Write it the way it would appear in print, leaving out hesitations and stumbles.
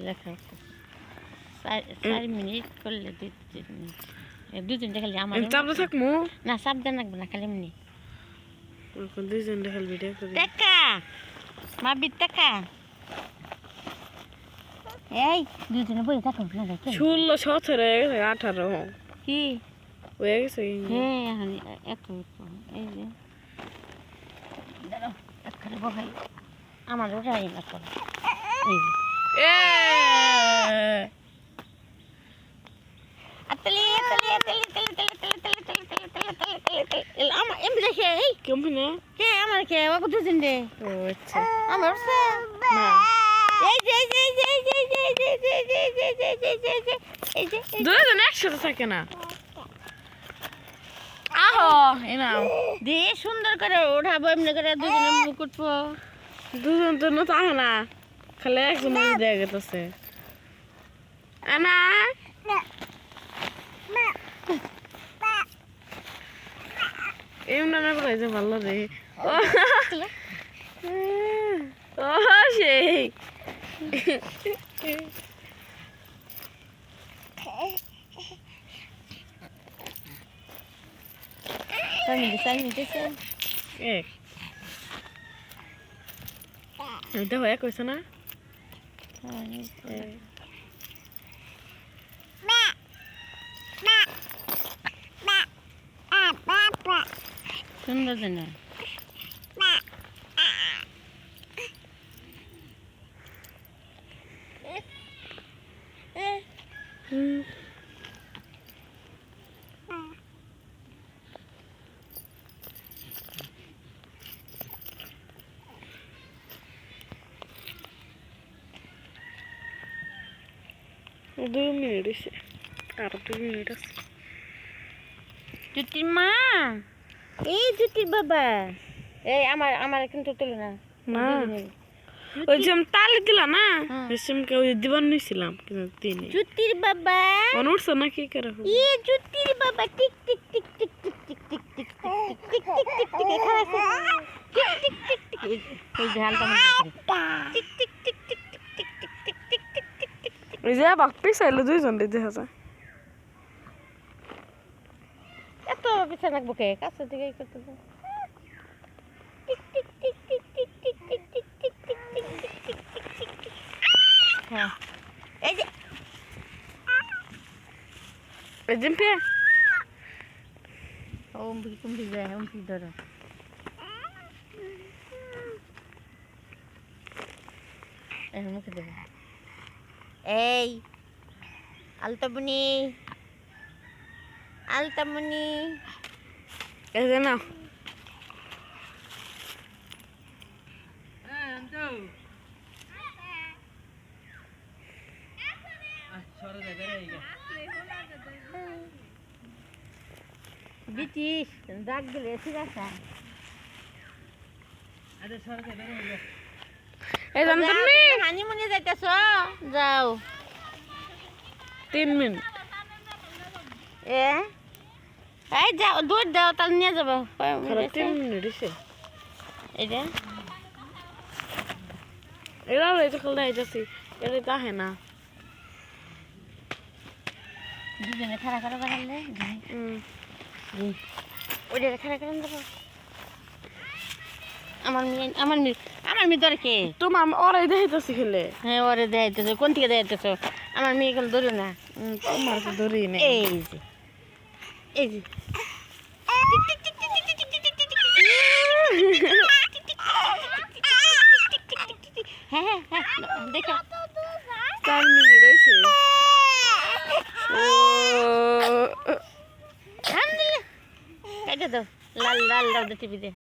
লেখা 4 মিনিট করলে 2-3 মিনিট 2-3টা খালি আমার চাপতে থাকমু না চাপ দেন লাগবে না খালি এমনি কোন দুইজন দেখাল ভিডিও করি টাকা মা বিটাকা এই 2-3 বই থাকো না দেখে 16 17 হয়ে গেছে 18 কি হয়ে গেছে হ্যাঁ এত এই যে দাঁড়াও এখানে বহাই আমার ওটাই না করে এই যে এ আতলি আমার এমনি দেখে এই কেমন না কে আমার কে ও কত দিন রে ও আচ্ছা আমার সে না এই যে এই যে দুইজন একসাথে থাকে না আহো এনাও দে সুন্দর করে ওঠাবো এমনি করে দুজনে মুকুট পো দুজন তো না থাকে না খালি একজন দেয়া গেছে আনা এমন না করে যে ভালো রে ও সেই সামনে এক এটা হয়ে কইছ না সুন্দর না দুই মিনিট এসে আর 2 মিনিট আছে জুতির মা এই জুতির বাবা এই আমার কিন্তু তুলে না না ওই যে আমি তালি দিলা না সেমকে ওই দিবান নিছিলাম কিন্তু তিনি জুতির বাবা অনুরছ না কি করে ই জুতির বাবা tick tick tick tick tick tick tick tick tick tick tick tick tick এখানে আছে টিক টিক টিক টিক ওই ঝালটা মনে tick tick tick tick tick tick tick tick tick tick tick tick ওই যে বাক পিছাইলে দুইজন দিতে আছে এত পিছনে রাখবো কে কাছে থেকে করতে tick tick tick tick tick tick tick tick tick tick tick tick tick tick tick হ্যাঁ এই যে এই যে পে ওম কি যায় ওম কি ধরো এই মুখে দেবে এই আলতামনি এই যে না বিটিস ডাক দিলে ঠিক আছে এই জান তুমি হানিমুনে যাইতেছ যাও 3 মিনিট এই যাও দুধ দাও তাহলে নিয়ে যাবো 3 মিনিট এসে এটা এরা রয়েছে খেলতে আইতাছি এটা তাহে না দুজনে খাড়া করলে ওইটা খাড়া করেন দেবো আমার মেয়ে ধরে কে তোমার ওরাই দেখাইতেছি খেলে হ্যাঁ ওরে দেখাইতেছ কোন থেকে দেখাইতেছ আমার মেয়ে এগুলো ধরে না তোমার তো ধরি না এই যে হ্যাঁ দেখো 4 মিনিট হয়েছে কাটে দাও লাল লাল দাও টিভি দে